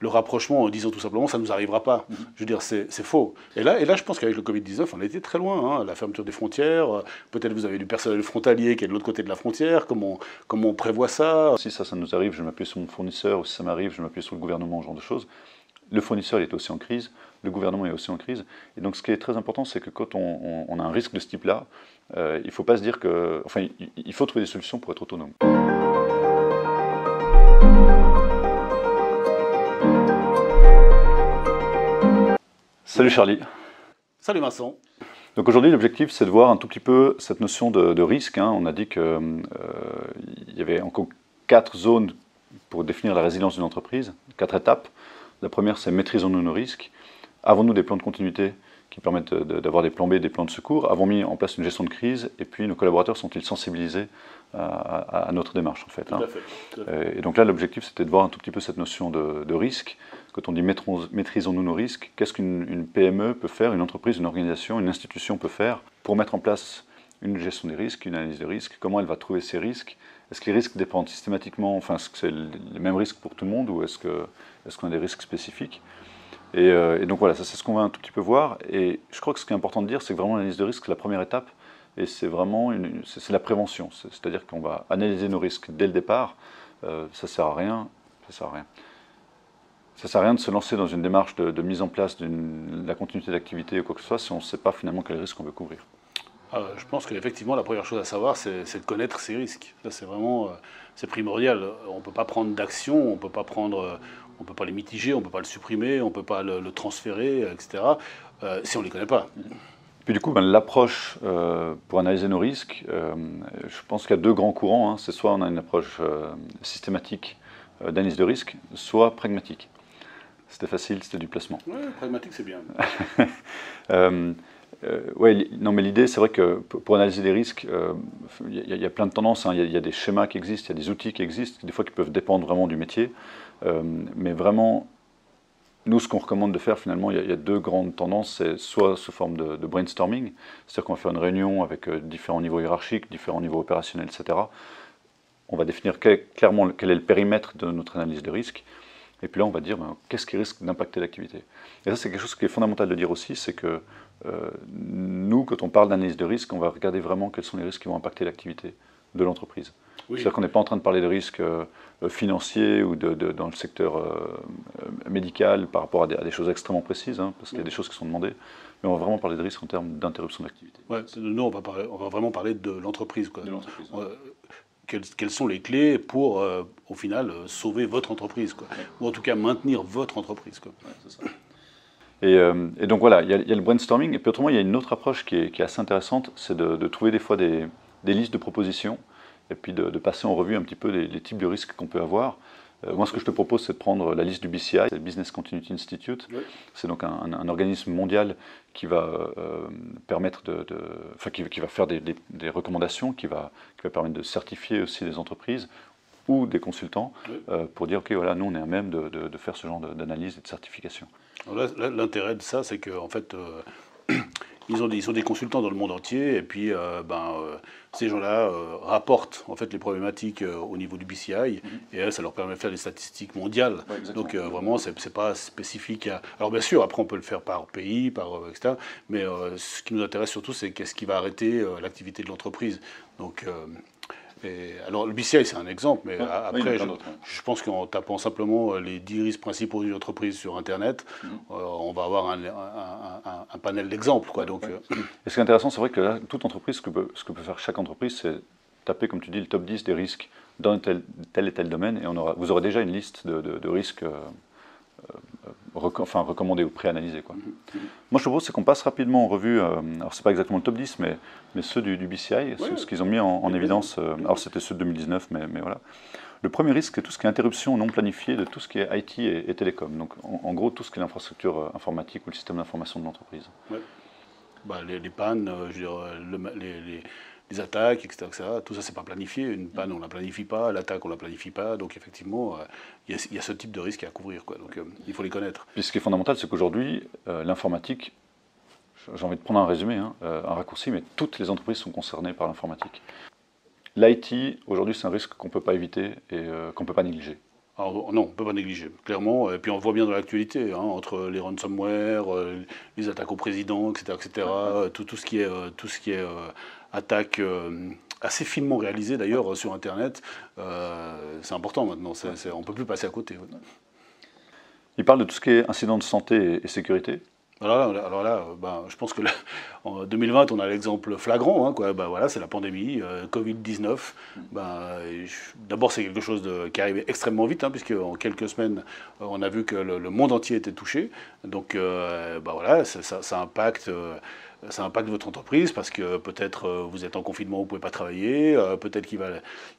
le rapprochement en disant tout simplement ça ne nous arrivera pas. Je veux dire, c'est faux. Et là, je pense qu'avec le Covid-19, on a été très loin. Hein. La fermeture des frontières, peut-être vous avez du personnel frontalier qui est de l'autre côté de la frontière, comment on prévoit ça? Si ça nous arrive, je m'appuie sur mon fournisseur, ou si ça m'arrive, je m'appuie sur le gouvernement, ce genre de choses. Le fournisseur il est aussi en crise, le gouvernement est aussi en crise. Et donc ce qui est très important, c'est que quand on a un risque de ce type-là, il ne faut pas se dire que... Enfin, il faut trouver des solutions pour être autonome. Salut Charlie. Salut Vincent. Donc aujourd'hui, l'objectif, c'est de voir un tout petit peu cette notion de risque. Hein. On a dit qu'il y avait encore 4 zones pour définir la résilience d'une entreprise, 4 étapes. La première, c'est maîtrisons-nous nos risques. Avons-nous des plans de continuité qui permettent d'avoir des plans B, des plans de secours? Avons mis en place une gestion de crise? Et puis, nos collaborateurs sont-ils sensibilisés à notre démarche, en fait, hein. Tout à fait. Et donc là, l'objectif, c'était de voir un tout petit peu cette notion de risque. Quand on dit maîtrisons-nous nos risques, qu'est-ce qu'une PME peut faire, une entreprise, une organisation, une institution peut faire pour mettre en place une gestion des risques, une analyse des risques? Comment elle va trouver ces risques? Est-ce que les risques dépendent systématiquement, enfin, est-ce que c'est les mêmes risques pour tout le monde, ou est-ce qu'on a des risques spécifiques? Et donc voilà, ça c'est ce qu'on va un tout petit peu voir. Et je crois que ce qui est important de dire, c'est que vraiment l'analyse de risque, c'est la première étape. Et c'est vraiment c'est la prévention. C'est-à-dire qu'on va analyser nos risques dès le départ. Ça sert à rien. Ça sert à rien. Ça sert à rien de se lancer dans une démarche de mise en place de la continuité d'activité ou quoi que ce soit si on ne sait pas finalement quels risques on veut couvrir. Je pense qu'effectivement, la première chose à savoir, c'est de connaître ces risques. Ça, c'est vraiment c'est primordial. On ne peut pas prendre d'action, on ne peut pas les mitiger, on ne peut pas le supprimer, on ne peut pas le transférer, etc., si on ne les connaît pas. Puis du coup, l'approche pour analyser nos risques, je pense qu'il y a 2 grands courants. Hein. C'est soit on a une approche systématique d'analyse de risque, soit pragmatique. C'était facile, c'était du placement. Oui, pragmatique, c'est bien. Ouais, non, mais l'idée, c'est vrai que pour analyser les risques, il y a plein de tendances. Hein. Il y a des schémas qui existent, il y a des outils qui existent, des fois qui peuvent dépendre vraiment du métier. Mais vraiment, nous, ce qu'on recommande de faire, finalement, il y a 2 grandes tendances. C'est soit sous forme de brainstorming, c'est-à-dire qu'on va faire une réunion avec différents niveaux hiérarchiques, différents niveaux opérationnels, etc. On va définir clairement quel est le périmètre de notre analyse de risque. Et puis là, on va dire qu'est-ce qui risque d'impacter l'activité. Et ça, c'est quelque chose qui est fondamental de dire aussi, c'est que nous, quand on parle d'analyse de risque, on va regarder vraiment quels sont les risques qui vont impacter l'activité de l'entreprise. Oui. C'est-à-dire qu'on n'est pas en train de parler de risques financiers ou dans le secteur médical par rapport à des choses extrêmement précises, hein, parce qu'il y a des choses qui sont demandées, mais on va vraiment parler de risques en termes d'interruption d'activité. Ouais, nous, on va vraiment parler de l'entreprise. Quelles sont les clés pour, au final, sauver votre entreprise, quoi. Ou en tout cas maintenir votre entreprise, quoi. Ouais, c'est ça. Et donc voilà, il y a le brainstorming, et puis autrement, il y a une autre approche qui est assez intéressante, c'est de trouver des fois des listes de propositions, et puis de passer en revue un petit peu les types de risques qu'on peut avoir. Moi, ce que je te propose, c'est de prendre la liste du BCI, c'est le Business Continuity Institute. Oui. C'est donc un organisme mondial qui va permettre qui va faire des recommandations, qui va permettre de certifier aussi les entreprises ou des consultants, oui, pour dire, OK, voilà, nous, on est à même de faire ce genre d'analyse et de certification. L'intérêt de ça, c'est qu'en fait, ils sont des consultants dans le monde entier, et puis ces gens-là rapportent en fait les problématiques au niveau du BCI, et ça leur permet de faire des statistiques mondiales. Ouais, donc vraiment, c'est pas spécifique à... Alors bien sûr, après on peut le faire par pays, etc. Mais ce qui nous intéresse surtout, c'est qu'est-ce qui va arrêter l'activité de l'entreprise. Donc alors le BCI, c'est un exemple, mais après, je pense qu'en tapant simplement les 10 risques principaux d'une entreprise sur Internet, on va avoir un panel d'exemples, quoi. Donc, Et ce qui est intéressant, c'est vrai que là, toute entreprise, ce que peut faire chaque entreprise, c'est taper, comme tu dis, le top 10 des risques dans tel et tel domaine, et vous aurez déjà une liste de risques recommandés ou préanalysés, quoi. Moi, je propose, c'est qu'on passe rapidement en revue, alors c'est pas exactement le top 10, mais ceux du BCI, ce qu'ils ont mis en évidence, alors c'était ceux de 2019, mais voilà. Le premier risque, c'est tout ce qui est interruption non planifiée de tout ce qui est IT et télécom. Donc, en gros, tout ce qui est l'infrastructure informatique ou le système d'information de l'entreprise. Ouais. Les pannes, je veux dire, les attaques, etc., tout ça, c'est pas planifié. Une panne, on la planifie pas. L'attaque, on la planifie pas. Donc, effectivement, il y a ce type de risque à couvrir, quoi. Donc, il faut les connaître. Puis, ce qui est fondamental, c'est qu'aujourd'hui, l'informatique, j'ai envie de prendre un résumé, hein, un raccourci, mais toutes les entreprises sont concernées par l'informatique. L'IT, aujourd'hui, c'est un risque qu'on ne peut pas éviter et qu'on ne peut pas négliger. Alors, non, on ne peut pas négliger, clairement. Et puis on le voit bien dans l'actualité, hein, entre les ransomware, les attaques au président, etc. Tout ce qui est attaque assez finement réalisée d'ailleurs sur Internet, c'est important maintenant. On ne peut plus passer à côté. Ouais. Il parle de tout ce qui est incident de santé et sécurité. Alors là, je pense que là, en 2020, on a l'exemple flagrant, hein, quoi. Voilà, c'est la pandémie, Covid-19. D'abord, c'est quelque chose qui est arrivé extrêmement vite, hein, puisque en quelques semaines, on a vu que le monde entier était touché. Donc, voilà, ça impacte. Ça impacte votre entreprise parce que peut-être vous êtes en confinement, vous ne pouvez pas travailler, peut-être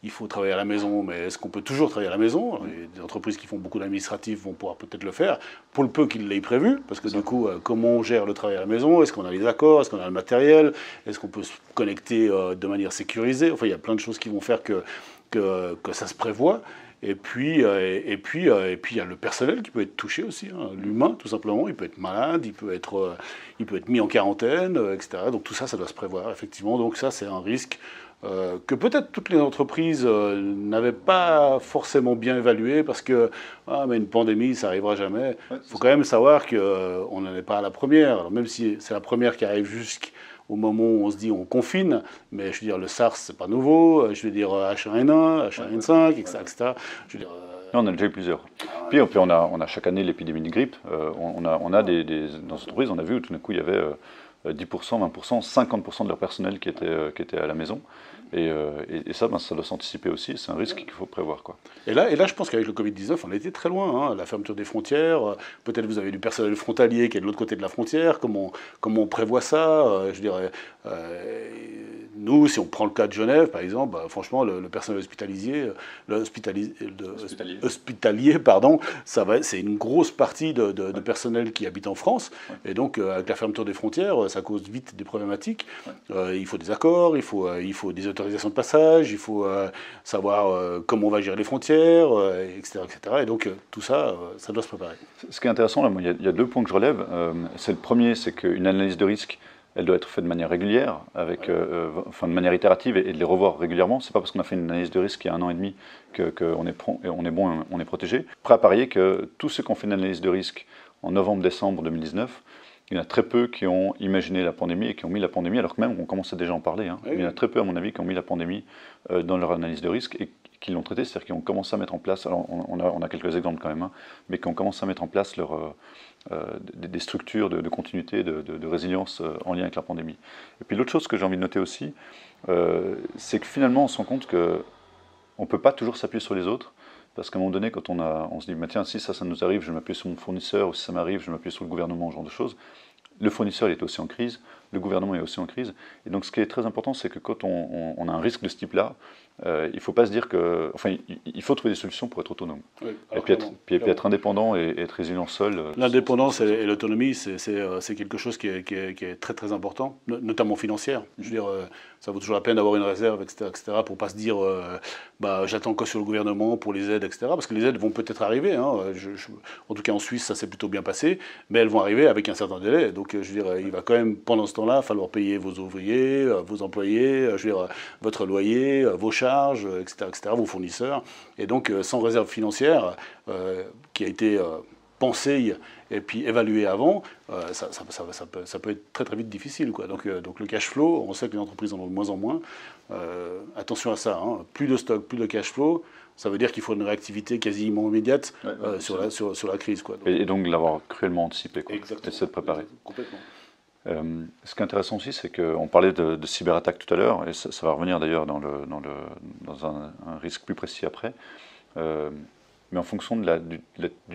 il faut travailler à la maison, mais est-ce qu'on peut toujours travailler à la maison? Des entreprises qui font beaucoup d'administratifs vont pouvoir peut-être le faire, pour le peu qu'ils l'aient prévu, parce que du coup, comment on gère le travail à la maison? Est-ce qu'on a les accords? Est-ce qu'on a le matériel? Est-ce qu'on peut se connecter de manière sécurisée? Enfin, il y a plein de choses qui vont faire que ça se prévoit. Et puis, il y a le personnel qui peut être touché aussi, hein. L'humain, tout simplement. Il peut être malade, il peut être mis en quarantaine, etc. Donc tout ça, ça doit se prévoir, effectivement. Donc ça, c'est un risque que peut-être toutes les entreprises n'avaient pas forcément bien évalué, parce que mais une pandémie, ça n'arrivera jamais. Il faut quand même savoir qu'on n'en est pas à la première. Alors, même si c'est la première qui arrive jusqu'au moment où on se dit on confine, mais je veux dire, le SARS, c'est pas nouveau, je veux dire H1N1, H1N5, etc. Je veux dire, on en a déjà eu plusieurs. Puis on a chaque année l'épidémie de grippe. On a dans les entreprises, on a vu où tout d'un coup il y avait 10%, 20%, 50% de leur personnel qui était à la maison. Et ça, ça doit s'anticiper aussi. C'est un risque qu'il faut prévoir, quoi. Et là, je pense qu'avec le Covid-19, on a été très loin, hein. La fermeture des frontières, peut-être vous avez du personnel frontalier qui est de l'autre côté de la frontière. Comment on prévoit ça? Je dirais, nous, si on prend le cas de Genève, par exemple, franchement, le personnel hospitalier, pardon, c'est une grosse partie de personnel qui habite en France. Et donc, avec la fermeture des frontières, ça cause vite des problématiques. Il faut des accords, il faut des autorisations de passage, il faut savoir comment on va gérer les frontières, etc., etc. Et donc, tout ça, ça doit se préparer. Ce qui est intéressant, là, il y a deux points que je relève. C'est le premier, c'est qu'une analyse de risque, elle doit être faite de manière régulière, de manière itérative, et de les revoir régulièrement. C'est pas parce qu'on a fait une analyse de risque il y a 1 an et demi qu'on est bon, on est protégé. Prêt à parier que tous ceux qui ont fait une analyse de risque en novembre-décembre 2019, il y en a très peu qui ont imaginé la pandémie et qui ont mis la pandémie, alors que même on commençait déjà à en parler. Hein. Oui. Il y en a très peu, à mon avis, qui ont mis la pandémie dans leur analyse de risque et qui l'ont traitée, c'est-à-dire qui ont commencé à mettre en place, alors on a quelques exemples quand même, hein, mais qui ont commencé à mettre en place des structures de continuité, de résilience en lien avec la pandémie. Et puis l'autre chose que j'ai envie de noter aussi, c'est que finalement on se rend compte qu'on ne peut pas toujours s'appuyer sur les autres. Parce qu'à un moment donné, quand on se dit, tiens, si ça nous arrive, je vais m'appuyer sur mon fournisseur, ou si ça m'arrive, je vais m'appuyer sur le gouvernement, ce genre de choses. Le fournisseur, il est aussi en crise, le gouvernement est aussi en crise. Et donc, ce qui est très important, c'est que quand on a un risque de ce type-là, il ne faut pas se dire que... Enfin, il faut trouver des solutions pour être autonome. Oui, et puis être indépendant et être résilient seul. L'indépendance et l'autonomie, c'est quelque chose qui est très, très important, notamment financière. Je veux dire, ça vaut toujours la peine d'avoir une réserve, etc., pour ne pas se dire j'attends que sur le gouvernement pour les aides, etc. Parce que les aides vont peut-être arriver. Hein. En tout cas, en Suisse, ça s'est plutôt bien passé. Mais elles vont arriver avec un certain délai. Donc, je veux dire, il va quand même, pendant ce temps-là, falloir payer vos ouvriers, vos employés, je veux dire, votre loyer, vos charges, etc., vos fournisseurs. Et donc, sans réserve financière qui a été pensée et puis évaluée avant, ça peut être très très vite difficile, quoi. Donc le cash flow, on sait que les entreprises en ont de moins en moins. Attention à ça, hein. Plus de stock, plus de cash flow, ça veut dire qu'il faut une réactivité quasiment immédiate sur la crise, quoi. Et donc l'avoir cruellement anticipé, quoi. Exactement. Et s'être préparé. Complètement. Ce qui est intéressant aussi, c'est qu'on parlait de cyberattaque tout à l'heure, et ça va revenir d'ailleurs dans un risque plus précis après. Mais en fonction du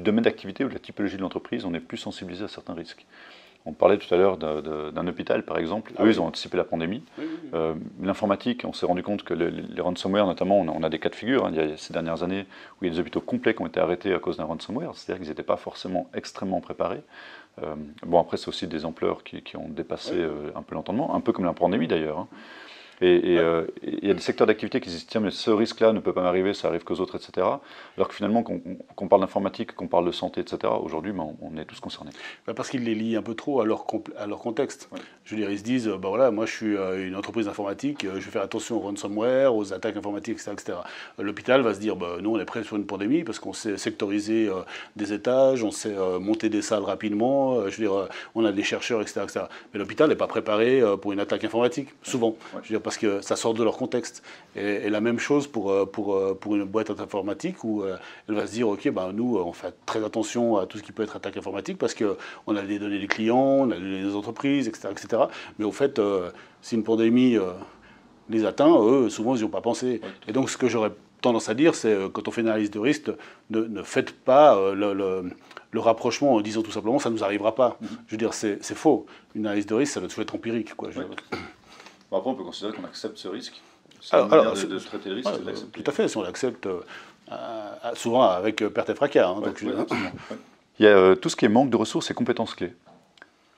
domaine d'activité ou de la typologie de l'entreprise, on est plus sensibilisé à certains risques. On parlait tout à l'heure d'un hôpital, par exemple. Eux, ils ont anticipé la pandémie. L'informatique, on s'est rendu compte que les ransomware, notamment, on a des cas de figure. Hein. Il y a ces dernières années où il y a des hôpitaux complets qui ont été arrêtés à cause d'un ransomware. C'est-à-dire qu'ils n'étaient pas forcément extrêmement préparés. Bon, après, c'est aussi des ampleurs qui ont dépassé un peu l'entendement, un peu comme la pandémie d'ailleurs. Hein. Il y a des secteurs d'activité qui se disent tiens, mais ce risque-là ne peut pas m'arriver, ça arrive qu'aux autres, etc. Alors que finalement, qu'on parle d'informatique, qu'on parle de santé, etc., aujourd'hui, ben, on est tous concernés. Parce qu'ils les lient un peu trop à leur contexte. Ouais. Je veux dire, ils se disent bah voilà, moi je suis une entreprise informatique, je vais faire attention aux ransomware, aux attaques informatiques, etc. L'hôpital va se dire bah, nous on est prêt sur une pandémie parce qu'on sait sectoriser des étages, on sait monter des salles rapidement, je veux dire, on a des chercheurs, etc. Mais l'hôpital n'est pas préparé pour une attaque informatique, souvent. Ouais. Je veux dire, parce que ça sort de leur contexte. Et la même chose pour une boîte informatique où elle va se dire ok, ben, nous on fait très attention à tout ce qui peut être attaque informatique parce qu'on a les données des clients, on a les données des entreprises, etc. Mais au fait, si une pandémie les atteint, eux, souvent ils n'y ont pas pensé. Et donc ce que j'aurais tendance à dire, c'est quand on fait une analyse de risque, ne faites pas le rapprochement en disant tout simplement ça ne nous arrivera pas. Je veux dire, c'est faux. Une analyse de risque, ça doit toujours être empirique. Quoi. Bon, après, on peut considérer qu'on accepte ce risque. C'est une manière de traiter le risque, c'est de l'accepter. Tout à fait, si on l'accepte, souvent avec perte et fracas. Hein, donc, il y a tout ce qui est manque de ressources et compétences clés.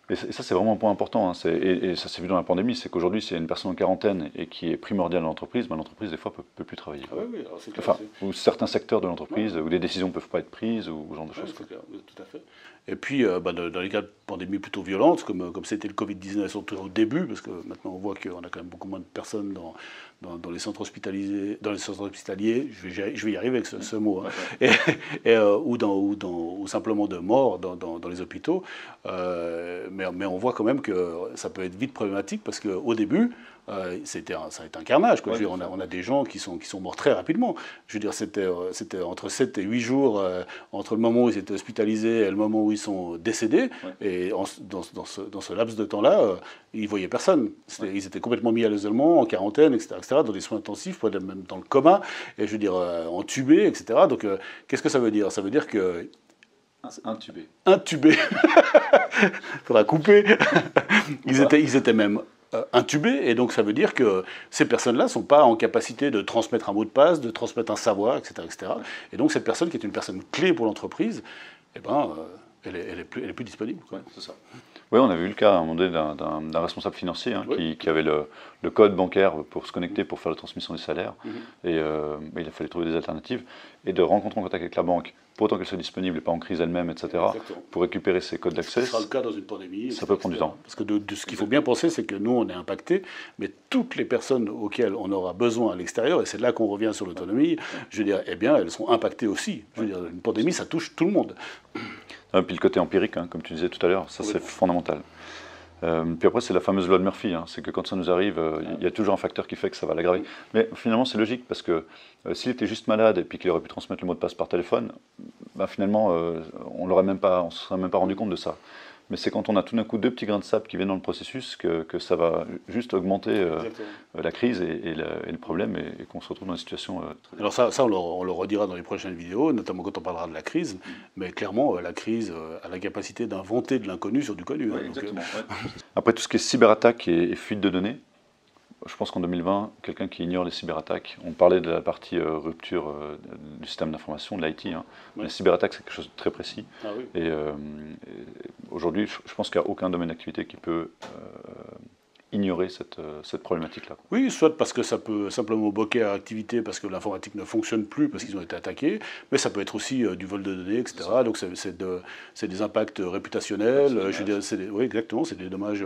Et ça, c'est vraiment un point important. Hein. Et ça s'est vu dans la pandémie, c'est qu'aujourd'hui, s'il y a une personne en quarantaine et qui est primordiale dans l'entreprise, ben, l'entreprise, des fois, ne peut plus travailler. Ah oui, alors c'est clair, enfin, ou certains secteurs de l'entreprise, où des décisions ne peuvent pas être prises, ou ce genre de choses. C'est clair, tout à fait. Et puis, dans les cas de pandémies plutôt violentes, comme c'était le Covid-19, surtout au début, parce que maintenant on voit qu'on a quand même beaucoup moins de personnes dans les centres hospitaliers, je vais y arriver avec ce mot, hein, ou simplement de morts dans les hôpitaux. Mais on voit quand même que ça peut être vite problématique, parce qu'au début, ça a été un carnage. Quoi. Ouais, je veux dire, on a des gens qui sont morts très rapidement. Je veux dire, c'était entre 7 et 8 jours entre le moment où ils étaient hospitalisés et le moment où ils sont décédés. Ouais. Et dans ce laps de temps-là, ils ne voyaient personne. Ils étaient complètement mis à l'isolement, en quarantaine, etc., dans des soins intensifs, même dans le coma, et je veux dire, entubés, etc. Donc, qu'est-ce que ça veut dire? Ça veut dire que... Intubé. Intubé. Il faudra couper. Ils étaient même... intubés, et donc ça veut dire que ces personnes-là ne sont pas en capacité de transmettre un mot de passe, de transmettre un savoir, etc. Et donc cette personne qui est une personne clé pour l'entreprise, eh ben, elle est plus disponible. Ouais, c'est ça. Oui, on avait eu le cas à un moment donné d'un responsable financier hein, oui. qui avait le code bancaire pour se connecter, pour faire la transmission des salaires, et il a fallu trouver des alternatives, et de rentrer en contact avec la banque, pour autant qu'elle soit disponible et pas en crise elle-même, etc., exactement. Pour récupérer ses codes d'accès. Ce sera le cas dans une pandémie. Ça peut prendre du temps. Parce que ce qu'il faut bien penser, c'est que nous, on est impactés, mais toutes les personnes auxquelles on aura besoin à l'extérieur, et c'est là qu'on revient sur l'autonomie, je veux dire, eh bien, elles sont impactées aussi. Je veux dire, une pandémie, ça touche tout le monde. Et puis le côté empirique, hein, comme tu disais tout à l'heure, ça c'est fondamental. Puis après, c'est la fameuse loi de Murphy, hein, c'est que quand ça nous arrive, il y a toujours un facteur qui fait que ça va l'aggraver. Mais finalement, c'est logique, parce que s'il était juste malade et puis qu'il aurait pu transmettre le mot de passe par téléphone, bah, finalement, on ne se serait même pas rendu compte de ça. Mais c'est quand on a tout d'un coup 2 petits grains de sable qui viennent dans le processus que ça va juste augmenter la crise et le problème, et qu'on se retrouve dans une situation très... Alors ça on le redira dans les prochaines vidéos, notamment quand on parlera de la crise, mais clairement la crise a la capacité d'inventer de l'inconnu sur du connu. Oui, exactement. Après, tout ce qui est cyberattaque et fuite de données, je pense qu'en 2020, quelqu'un qui ignore les cyberattaques, on parlait de la partie rupture du système d'information, de l'IT, hein. Oui. Les cyberattaques, c'est quelque chose de très précis. Ah, oui. Et aujourd'hui, je pense qu'il n'y a aucun domaine d'activité qui peut ignorer cette problématique-là. Oui, soit parce que ça peut simplement bloquer leur activité parce que l'informatique ne fonctionne plus parce qu'ils ont été attaqués, mais ça peut être aussi du vol de données, etc. Donc c'est des impacts réputationnels. Oui, exactement, c'est des dommages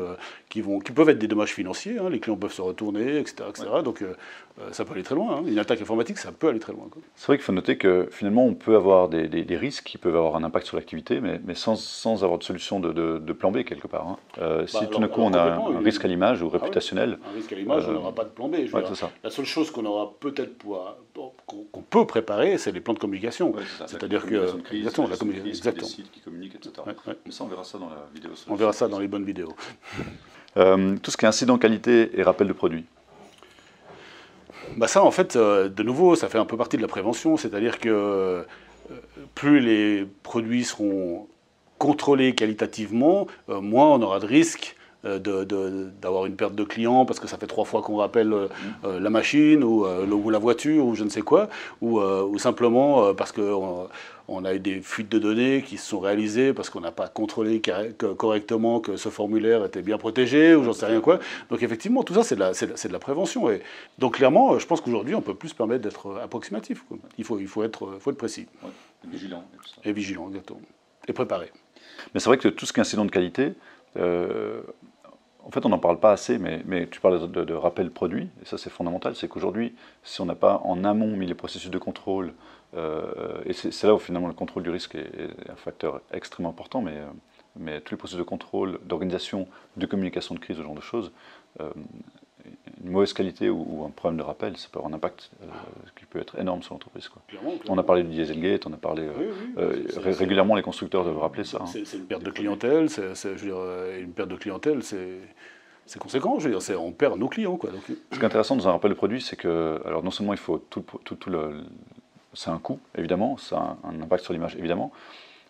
qui peuvent être des dommages financiers. Hein, les clients peuvent se retourner, etc. Ouais. Donc ça peut aller très loin. Hein. Une attaque informatique, ça peut aller très loin. C'est vrai qu'il faut noter que finalement, on peut avoir des risques qui peuvent avoir un impact sur l'activité, mais sans avoir de solution de plan B quelque part. Hein. Si tout d'un coup on a un risque à l'image ou réputationnel. Un risque à l'image, on n'aura pas de plan B. La seule chose qu'on aura peut-être qu'on peut préparer, c'est les plans de communication. Ouais, c'est-à-dire que exactement, la communication, des sites qui communiquent, etc. Ouais. Mais ça, on verra ça dans la vidéo. On verra ça dans les bonnes vidéos. Tout ce qui est incident qualité et rappel de produits. Bah ça, en fait, de nouveau, ça fait un peu partie de la prévention, c'est-à-dire que plus les produits seront contrôlés qualitativement, moins on aura de risques d'avoir une perte de clients parce que ça fait 3 fois qu'on rappelle la machine ou la voiture ou je ne sais quoi, ou simplement parce que on a eu des fuites de données qui se sont réalisées parce qu'on n'a pas contrôlé correctement que ce formulaire était bien protégé ou j'en sais rien quoi. Donc effectivement, tout ça, c'est de la prévention. Et donc clairement, je pense qu'aujourd'hui, on peut plus se permettre d'être approximatif, quoi. Il faut être précis. Ouais, et vigilant. Et vigilant, exactement. Et préparé. Mais c'est vrai que tout ce qui est incident de qualité, en fait, on n'en parle pas assez, mais tu parles de rappel produit, et ça c'est fondamental, c'est qu'aujourd'hui, si on n'a pas en amont mis les processus de contrôle, et c'est là où finalement le contrôle du risque est un facteur extrêmement important, mais tous les processus de contrôle, d'organisation, de communication de crise, ce genre de choses, une mauvaise qualité ou un problème de rappel, ça peut avoir un impact qui peut être énorme sur l'entreprise. Clairement. On a parlé du Dieselgate, on a parlé... régulièrement, les constructeurs doivent rappeler ça. C'est une perte de clientèle, une perte de clientèle, c'est conséquent, je veux dire, on perd nos clients, quoi. Donc... Ce qui est intéressant dans un rappel de produit, c'est que, alors non seulement il faut c'est un coût, évidemment, ça a un impact sur l'image, évidemment,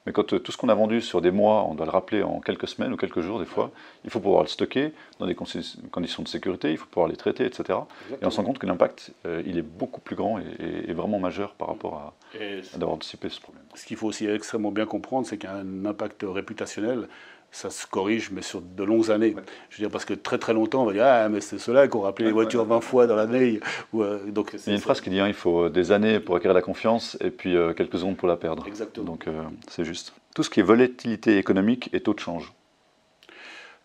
mais quand tout ce qu'on a vendu sur des mois, on doit le rappeler en quelques semaines ou quelques jours des fois, il faut pouvoir le stocker dans des conditions de sécurité, il faut pouvoir les traiter, etc. Exactement. Et on se rend compte que l'impact, il est beaucoup plus grand et vraiment majeur par rapport à d'avoir anticipé ce problème. Ce qu'il faut aussi extrêmement bien comprendre, c'est qu'un impact réputationnel, ça se corrige, mais sur de longues années. Ouais. Je veux dire, parce que très très longtemps, on va dire « Ah, mais c'est ceux-là qui ont rappelé les voitures 20 fois dans l'année. » Donc, il y a une phrase qui dit il faut des années pour acquérir la confiance et puis quelques secondes pour la perdre. Exactement. Donc c'est juste. Tout ce qui est volatilité économique et taux de change.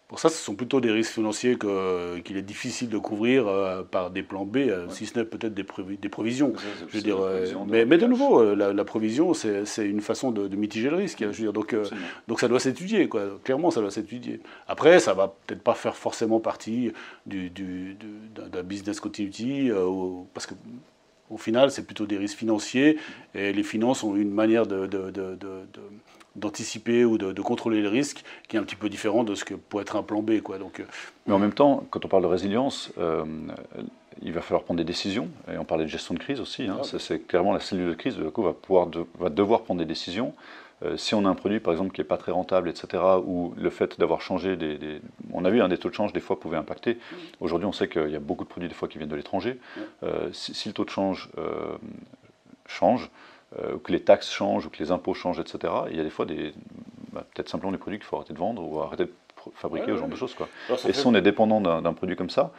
Pour ça, ce sont plutôt des risques financiers qu'il est difficile de couvrir par des plans B, si ce n'est peut-être des provisions. Je veux dire, mais de nouveau, la provision, c'est une façon de mitiger le risque. Je veux dire, donc ça doit s'étudier, quoi. Clairement, ça doit s'étudier. Après, ça va peut-être pas faire forcément partie d'un business continuity, parce que au final, c'est plutôt des risques financiers, et les finances ont une manière d'anticiper ou de contrôler les risques qui est un petit peu différent de ce que pourrait être un plan B, quoi. Donc, mais en même temps, quand on parle de résilience, il va falloir prendre des décisions, et on parlait de gestion de crise aussi, hein, c'est clairement la cellule de crise, du coup, va devoir prendre des décisions. Si on a un produit, par exemple, qui n'est pas très rentable, etc., ou le fait d'avoir changé on a vu, des taux de change, des fois, pouvaient impacter. Aujourd'hui, on sait qu'il y a beaucoup de produits, des fois, qui viennent de l'étranger. Si le taux de change change, ou que les taxes changent, ou que les impôts changent, etc., il y a des fois, peut-être simplement des produits qu'il faut arrêter de vendre, ou arrêter de fabriquer, ce genre de choses, quoi. Et si on est dépendant d'un produit comme ça,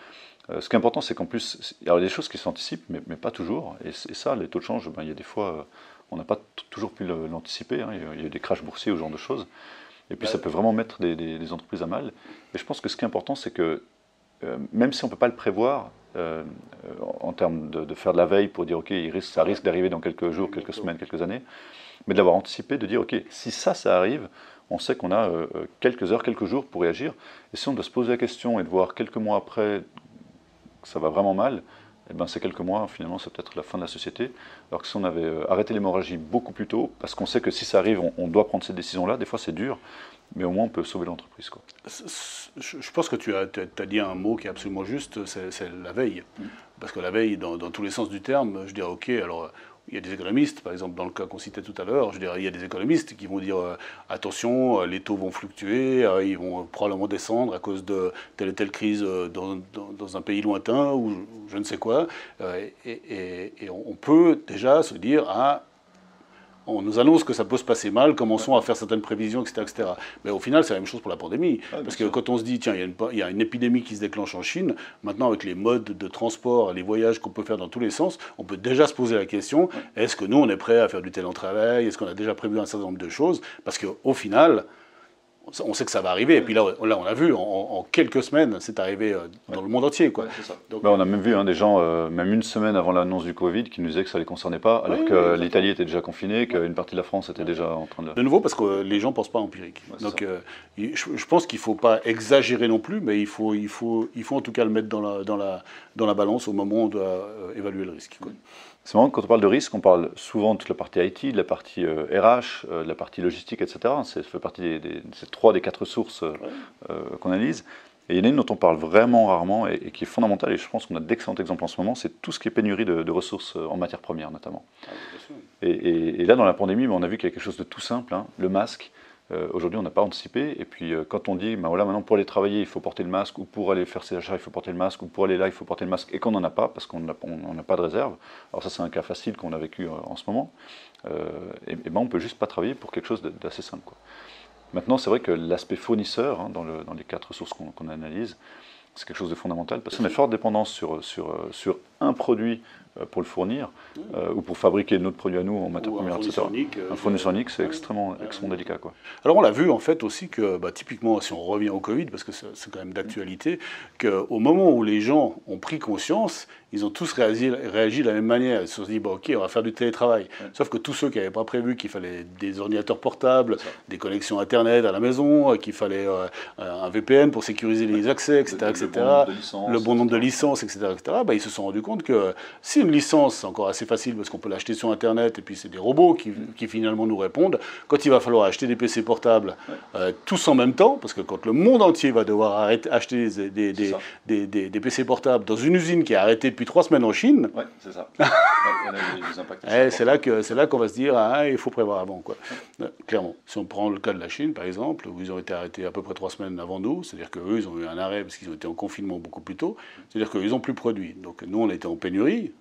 ce qui est important, c'est qu'en plus, il y a des choses qui s'anticipent, mais pas toujours. Et ça, les taux de change, il y a des fois... on n'a pas toujours pu l'anticiper, hein. Il y a eu des crashs boursiers ou ce genre de choses. Et puis ça peut vraiment mettre des entreprises à mal. Et je pense que ce qui est important, c'est que même si on ne peut pas le prévoir, en termes de faire de la veille pour dire ok, ça risque d'arriver dans quelques jours, quelques semaines, quelques années, mais de l'avoir anticipé, de dire ok, si ça arrive, on sait qu'on a quelques heures, quelques jours pour réagir. Et si on doit se poser la question et de voir quelques mois après que ça va vraiment mal, eh ben, ces quelques mois, finalement, c'est peut-être la fin de la société. Alors que si on avait arrêté l'hémorragie beaucoup plus tôt, parce qu'on sait que si ça arrive, on doit prendre cette décision-là, des fois c'est dur, mais au moins on peut sauver l'entreprise, quoi. Je pense que tu as dit un mot qui est absolument juste, c'est la veille. Parce que la veille, dans tous les sens du terme, je dirais, ok, alors... Il y a des économistes, par exemple, dans le cas qu'on citait tout à l'heure, je dirais, il y a des économistes qui vont dire attention, les taux vont fluctuer, ils vont probablement descendre à cause de telle et telle crise dans un pays lointain ou je ne sais quoi. Et on peut déjà se dire on nous annonce que ça peut se passer mal, commençons à faire certaines prévisions, etc., etc. Mais au final, c'est la même chose pour la pandémie. Parce que quand on se dit, tiens, il y a une épidémie qui se déclenche en Chine, maintenant avec les modes de transport, les voyages qu'on peut faire dans tous les sens, on peut déjà se poser la question, est-ce que nous, on est prêt à faire du télétravail? Est-ce qu'on a déjà prévu un certain nombre de choses? Parce qu'au final... on sait que ça va arriver. Et puis là on a vu, en quelques semaines, c'est arrivé dans le monde entier, quoi. Ça. Donc, on a même vu des gens, même une semaine avant l'annonce du Covid, qui nous disaient que ça ne les concernait pas, alors que l'Italie était déjà confinée, qu'une partie de la France était déjà en train de... De nouveau, parce que les gens ne pensent pas empirique. Donc je pense qu'il ne faut pas exagérer non plus, mais il faut en tout cas le mettre dans la balance au moment où on doit évaluer le risque, quoi. C'est marrant, quand on parle de risque, on parle souvent de toute la partie IT, de la partie RH, de la partie logistique, etc. Ça fait partie de ces 3 des 4 sources qu'on analyse. Et il y en a une dont on parle vraiment rarement et qui est fondamentale, et je pense qu'on a d'excellents exemples en ce moment, c'est tout ce qui est pénurie de ressources en matières premières notamment. Et là, dans la pandémie, on a vu qu'il y a quelque chose de tout simple, hein, le masque. Aujourd'hui, on n'a pas anticipé. Et puis, quand on dit, ben voilà, maintenant pour aller travailler, il faut porter le masque, ou pour aller faire ses achats, il faut porter le masque, ou pour aller là, il faut porter le masque, et qu'on n'en a pas, parce qu'on n'a pas de réserve. Alors ça, c'est un cas facile qu'on a vécu en ce moment. Et ben, on ne peut juste pas travailler pour quelque chose d'assez simple, quoi. Maintenant, c'est vrai que l'aspect fournisseur, hein, dans les 4 ressources qu'on analyse, c'est quelque chose de fondamental, parce qu'on est fort dépendant sur un produit pour le fournir, ou pour fabriquer notre produit à nous en matière première, etc. Un fournisseur unique, c'est extrêmement délicat, quoi. Alors on l'a vu en fait aussi que, typiquement, si on revient au Covid, parce que c'est quand même d'actualité, qu'au moment où les gens ont pris conscience, ils ont tous réagi de la même manière. Ils se sont dit, ok, on va faire du télétravail. Sauf que tous ceux qui n'avaient pas prévu qu'il fallait des ordinateurs portables, des connexions Internet à la maison, qu'il fallait un VPN pour sécuriser les accès, etc., le bon nombre de licences, etc., ils se sont rendus compte que si une licence, c'est encore assez facile parce qu'on peut l'acheter sur Internet et puis c'est des robots qui finalement nous répondent, quand il va falloir acheter des PC portables tous en même temps, parce que quand le monde entier va devoir acheter des PC portables dans une usine qui est arrêtée depuis 3 semaines en Chine, c'est ça. C'est là qu'on va se dire, il faut prévoir avant, quoi. Clairement. Si on prend le cas de la Chine, par exemple, où ils ont été arrêtés à peu près 3 semaines avant nous, c'est-à-dire qu'eux, ils ont eu un arrêt parce qu'ils ont été en confinement beaucoup plus tôt, c'est-à-dire qu'ils n'ont plus produit. Donc nous, on était en pénurie.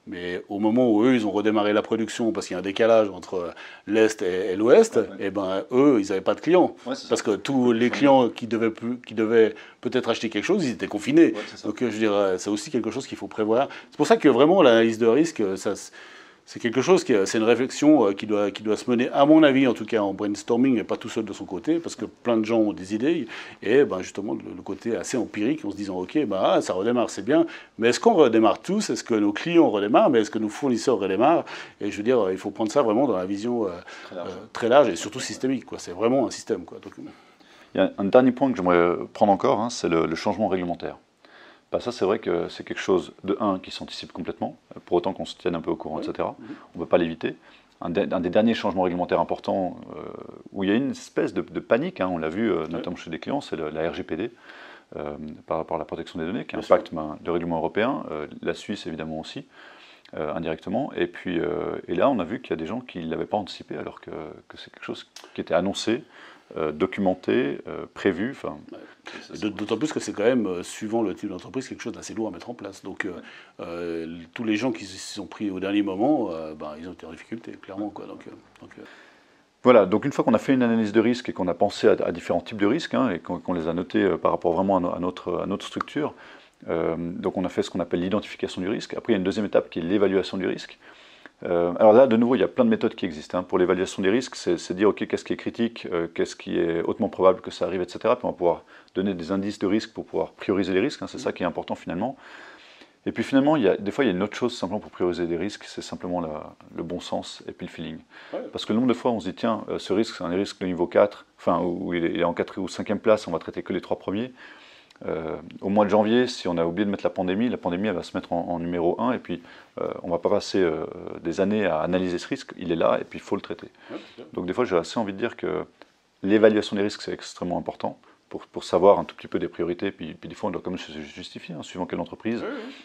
Mais au moment où eux, ils ont redémarré la production, parce qu'il y a un décalage entre l'Est et l'Ouest, et ben eux, ils n'avaient pas de clients. Parce que tous les clients qui devaient peut-être acheter quelque chose, ils étaient confinés. Donc je dirais, c'est aussi quelque chose qu'il faut prévoir. C'est pour ça que vraiment, l'analyse de risque, c'est quelque chose c'est une réflexion qui doit se mener, à mon avis, en tout cas en brainstorming, et pas tout seul de son côté, parce que plein de gens ont des idées, et justement le côté assez empirique, en se disant, ok, ça redémarre, c'est bien, mais est-ce qu'on redémarre tous? Est-ce que nos clients redémarrent? Mais est-ce que nos fournisseurs redémarrent? Et je veux dire, il faut prendre ça vraiment dans la vision très large, et surtout systémique, quoi. C'est vraiment un système, quoi. Donc, il y a un dernier point que j'aimerais prendre encore, hein, c'est le changement réglementaire. Ça, c'est vrai que c'est quelque chose, de un, qui s'anticipe complètement, pour autant qu'on se tienne un peu au courant, etc. On ne peut pas l'éviter. Un des derniers changements réglementaires importants, où il y a une espèce de panique, hein, on l'a vu notamment chez des clients, c'est la RGPD, par rapport à la protection des données, qui impacte le règlement européen, la Suisse évidemment aussi, indirectement. Et puis, et là, on a vu qu'il y a des gens qui ne l'avaient pas anticipé, alors que c'est quelque chose qui était annoncé, documenté, prévu. D'autant plus que c'est quand même, suivant le type d'entreprise, quelque chose d'assez lourd à mettre en place. Donc tous les gens qui se sont pris au dernier moment, ils ont été en difficulté, clairement, quoi. Voilà, donc une fois qu'on a fait une analyse de risque et qu'on a pensé à différents types de risques, hein, et qu'on les a notés par rapport vraiment à notre structure, donc on a fait ce qu'on appelle l'identification du risque. Après, il y a une deuxième étape qui est l'évaluation du risque. Alors là, de nouveau, il y a plein de méthodes qui existent, hein. Pour l'évaluation des risques, c'est dire, ok, qu'est-ce qui est critique, qu'est-ce qui est hautement probable que ça arrive, etc. Puis on va pouvoir donner des indices de risque pour pouvoir prioriser les risques, hein. C'est ça qui est important finalement. Et puis finalement, des fois, il y a une autre chose simplement pour prioriser des risques, c'est simplement le bon sens et puis le feeling. Parce que le nombre de fois, on se dit, tiens, ce risque, c'est un risque de niveau 4, enfin, où il est en 4e ou 5e place, on va traiter que les 3 premiers. Au mois de janvier, si on a oublié de mettre la pandémie elle va se mettre en numéro 1, et puis on ne va pas passer des années à analyser ce risque, il est là, et puis il faut le traiter. Donc des fois, j'ai assez envie de dire que l'évaluation des risques, c'est extrêmement important, pour savoir un tout petit peu des priorités, puis des fois, on doit quand même se justifier, hein, suivant quelle entreprise.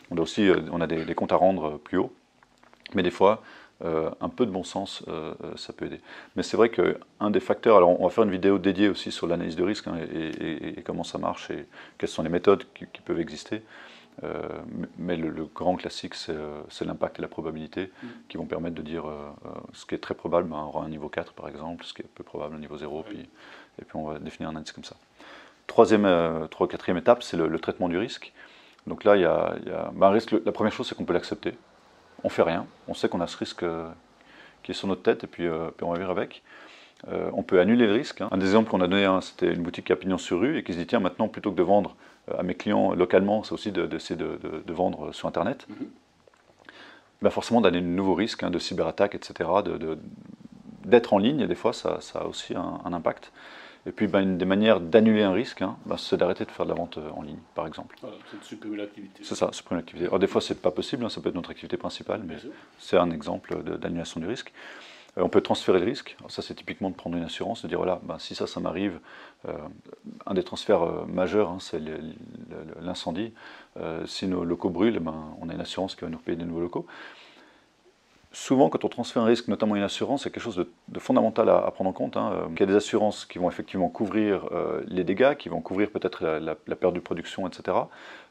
On a des comptes à rendre plus haut, mais des fois, un peu de bon sens, ça peut aider. Mais c'est vrai qu'un des facteurs, alors on va faire une vidéo dédiée aussi sur l'analyse de risque, hein, et comment ça marche et quelles sont les méthodes qui peuvent exister. Mais le grand classique, c'est l'impact et la probabilité qui vont permettre de dire ce qui est très probable, on aura un niveau 4 par exemple, ce qui est peu probable, un niveau 0, et puis on va définir un indice comme ça. Quatrième étape, c'est le traitement du risque. Donc là, il y a un risque, la première chose, c'est qu'on peut l'accepter. On ne fait rien, on sait qu'on a ce risque qui est sur notre tête, et puis on va vivre avec. On peut annuler le risque, hein. Un des exemples qu'on a donné, hein, c'était une boutique qui a pignon sur rue et qui se dit, tiens, maintenant, plutôt que de vendre à mes clients localement, c'est aussi d'essayer de vendre sur Internet. Forcément, d'aller de nouveaux risques, hein, de cyberattaques, etc., d'être en ligne, et des fois, ça a aussi un impact. Et puis, une des manières d'annuler un risque, hein, c'est d'arrêter de faire de la vente en ligne, par exemple. Voilà, c'est de supprimer l'activité. C'est ça, supprimer l'activité. Alors, des fois, c'est pas possible, hein, ça peut être notre activité principale, mais c'est un exemple d'annulation du risque. On peut transférer le risque. Alors ça, c'est typiquement de prendre une assurance, de dire, voilà, si ça m'arrive, un des transferts majeurs, hein, c'est l'incendie. Si nos locaux brûlent, on a une assurance qui va nous payer des nouveaux locaux. souvent, quand on transfère un risque, notamment une assurance, c'est quelque chose de fondamental à prendre en compte. Il y a des assurances qui vont effectivement couvrir les dégâts, qui vont couvrir peut-être la perte de production, etc.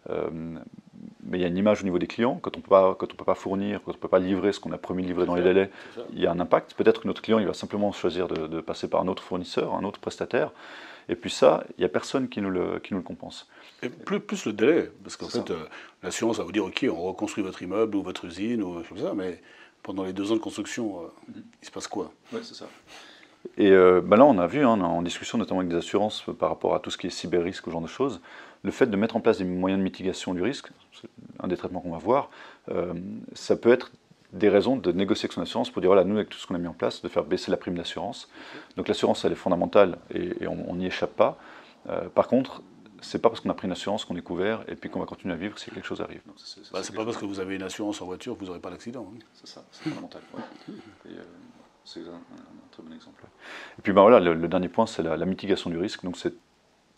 Mais il y a une image au niveau des clients. Quand on peut pas fournir, quand on ne peut pas livrer ce qu'on a promis de livrer dans les délais, il y a un impact. Peut-être que notre client il va simplement choisir de passer par un autre fournisseur, un autre prestataire. Et puis ça, il n'y a personne qui nous le compense. Et plus le délai, parce qu'en fait, l'assurance va vous dire, OK, on reconstruit votre immeuble ou votre usine, ou comme ça, mais pendant les 2 ans de construction, il se passe quoi? Oui, c'est ça. Et là, on a vu, en discussion notamment avec des assurances par rapport à tout ce qui est cyber-risque, ou ce genre de choses, le fait de mettre en place des moyens de mitigation du risque, c'est un des traitements qu'on va voir, ça peut être des raisons de négocier avec son assurance pour dire, voilà, nous, avec tout ce qu'on a mis en place, de faire baisser la prime d'assurance. Donc l'assurance, elle est fondamentale et on n'y échappe pas. Par contre, c'est pas parce qu'on a pris une assurance qu'on est couvert et puis qu'on va continuer à vivre si quelque chose arrive. C'est pas parce que vous avez une assurance en voiture que vous n'aurez pas d'accident. C'est ça, c'est fondamental. C'est un très bon exemple. Et puis voilà, le dernier point, c'est la mitigation du risque. Donc c'est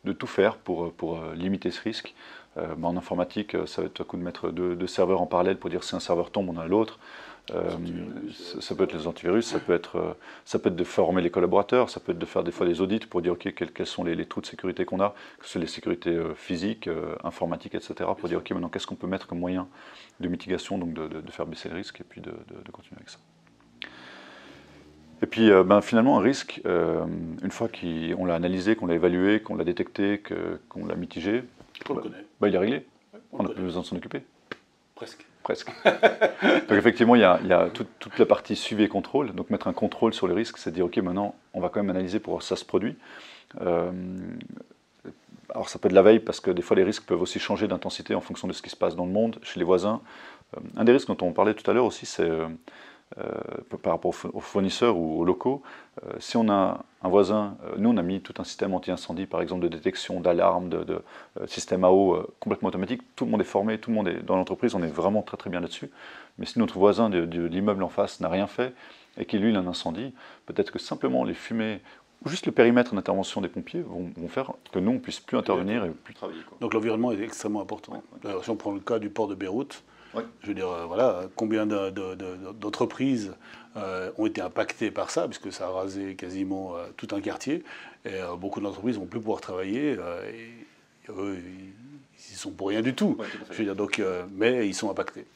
de tout faire pour limiter ce risque. En informatique, ça va être un coup de mettre 2 serveurs en parallèle pour dire si un serveur tombe, on a l'autre. Ça peut être les antivirus, ça peut être de former les collaborateurs, ça peut être de faire des fois des audits pour dire ok, quels sont les trous de sécurité qu'on a, que ce soit les sécurités physiques, informatiques, etc. pour dire ok, maintenant qu'est-ce qu'on peut mettre comme moyen de mitigation, donc de faire baisser le risque et puis de continuer avec ça. Et puis finalement un risque, une fois qu'on l'a analysé, qu'on l'a évalué, qu'on l'a détecté, qu'on l'a mitigé, il est réglé, on n'a plus besoin de s'en occuper. Presque. Donc effectivement, il y a toute la partie suivi et contrôle. Donc mettre un contrôle sur le risque, c'est dire, ok, maintenant, on va quand même analyser pour voir si ça se produit. Alors ça peut être de la veille, parce que des fois, les risques peuvent aussi changer d'intensité en fonction de ce qui se passe dans le monde, chez les voisins. Un des risques dont on parlait tout à l'heure aussi, c'est par rapport aux fournisseurs ou aux locaux. Si on a un voisin, nous on a mis tout un système anti-incendie, par exemple de détection, d'alarme, de système à eau complètement automatique. Tout le monde est formé, tout le monde est dans l'entreprise, on est vraiment très très bien là-dessus. Mais si notre voisin de l'immeuble en face n'a rien fait et qu'il lui il a un incendie, peut-être que simplement les fumées ou juste le périmètre d'intervention des pompiers vont faire que nous on ne puisse plus intervenir et plus travailler. Donc l'environnement est extrêmement important. Alors, si on prend le cas du port de Beyrouth, je veux dire, voilà, combien d'entreprises ont été impactées par ça, puisque ça a rasé quasiment tout un quartier, et beaucoup d'entreprises ne vont plus pouvoir travailler, et eux, ils sont pour rien du tout. Je veux dire, donc, mais ils sont impactés,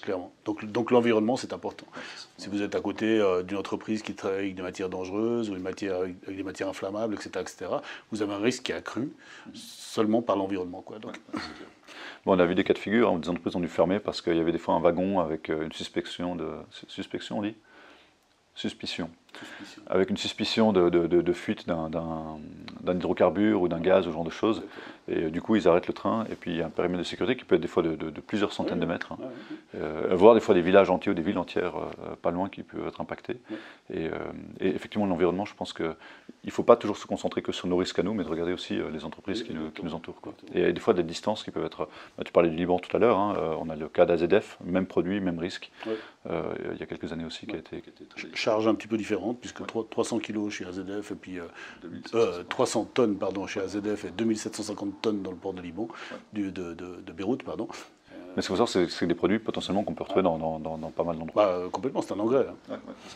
clairement. Donc l'environnement, c'est important. Si vous êtes à côté d'une entreprise qui travaille avec des matières dangereuses, ou avec des matières inflammables, etc., vous avez un risque qui est accru seulement par l'environnement. Bon, on a vu des cas de figure, des entreprises ont dû fermer parce qu'il y avait des fois un wagon avec une suspicion on dit ? Suspicion. Avec une suspicion de fuite d'un hydrocarbure ou d'un gaz, ou ce genre de choses. Et du coup, ils arrêtent le train, et puis il y a un périmètre de sécurité qui peut être des fois de plusieurs centaines de mètres. Voire des fois des villages entiers ou des villes entières pas loin qui peuvent être impactés. Et effectivement, l'environnement, je pense qu'il ne faut pas toujours se concentrer que sur nos risques à nous, mais de regarder aussi les entreprises qui nous entourent. Et des fois, des distances qui peuvent être... Tu parlais du Liban tout à l'heure, on a le cas d'AZF, même produit, même risque. Il y a quelques années aussi qui a été très... Charge un petit peu différente, puisque 300 kg chez AZF, et puis 300 tonnes pardon, chez AZF, et 2750 tonnes dans le port de Liban, de Beyrouth, pardon. Mais ce qu'il faut savoir, c'est des produits potentiellement qu'on peut retrouver dans pas mal d'endroits. Complètement, c'est un engrais.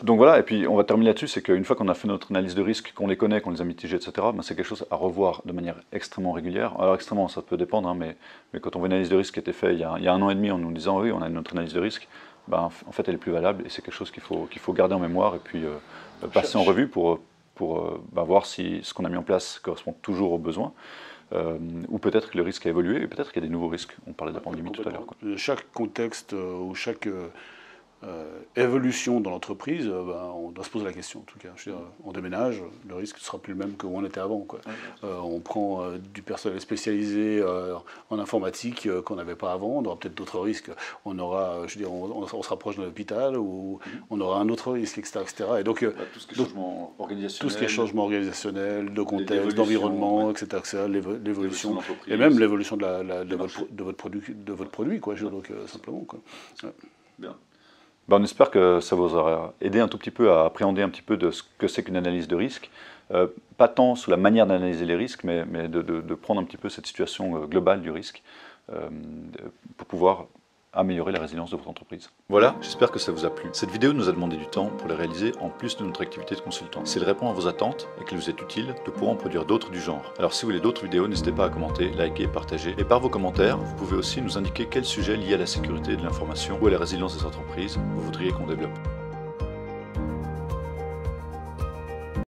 Donc voilà, et puis on va terminer là-dessus, c'est qu'une fois qu'on a fait notre analyse de risque, qu'on les connaît, qu'on les a mitigés, etc., c'est quelque chose à revoir de manière extrêmement régulière. Alors extrêmement, ça peut dépendre, mais quand on voit une analyse de risque qui a été faite il y a 1 an et demi en nous disant oui, on a notre analyse de risque, en fait elle est plus valable, et c'est quelque chose qu'il faut garder en mémoire et puis passer en revue pour voir si ce qu'on a mis en place correspond toujours aux besoins. Ou peut-être que le risque a évolué, et peut-être qu'il y a des nouveaux risques. On parlait de la pandémie tout à l'heure. Chaque contexte ou chaque évolution dans l'entreprise, on doit se poser la question. En tout cas, je veux dire, on déménage, le risque ne sera plus le même que où on était avant. On prend du personnel spécialisé en informatique qu'on n'avait pas avant. On aura peut-être d'autres risques. On aura, on se rapproche de l'hôpital, ou on aura un autre risque, etc., etc. Et donc, tout ce qui est changement organisationnel, de contexte, d'environnement, etc., l'évolution, et même l'évolution de votre produit, quoi. Donc simplement, quoi. Bien. On espère que ça vous aura aidé un tout petit peu à appréhender un petit peu de ce que c'est qu'une analyse de risque. Pas tant sur la manière d'analyser les risques, mais de prendre un petit peu cette situation globale du risque pour pouvoir améliorer la résilience de votre entreprise. Voilà, j'espère que ça vous a plu. Cette vidéo nous a demandé du temps pour la réaliser en plus de notre activité de consultant. Si elle répond à vos attentes et qu'elle vous est utile, nous pourrons en produire d'autres du genre. Alors si vous voulez d'autres vidéos, n'hésitez pas à commenter, liker, partager. Et par vos commentaires, vous pouvez aussi nous indiquer quel sujet lié à la sécurité de l'information ou à la résilience des entreprises vous voudriez qu'on développe.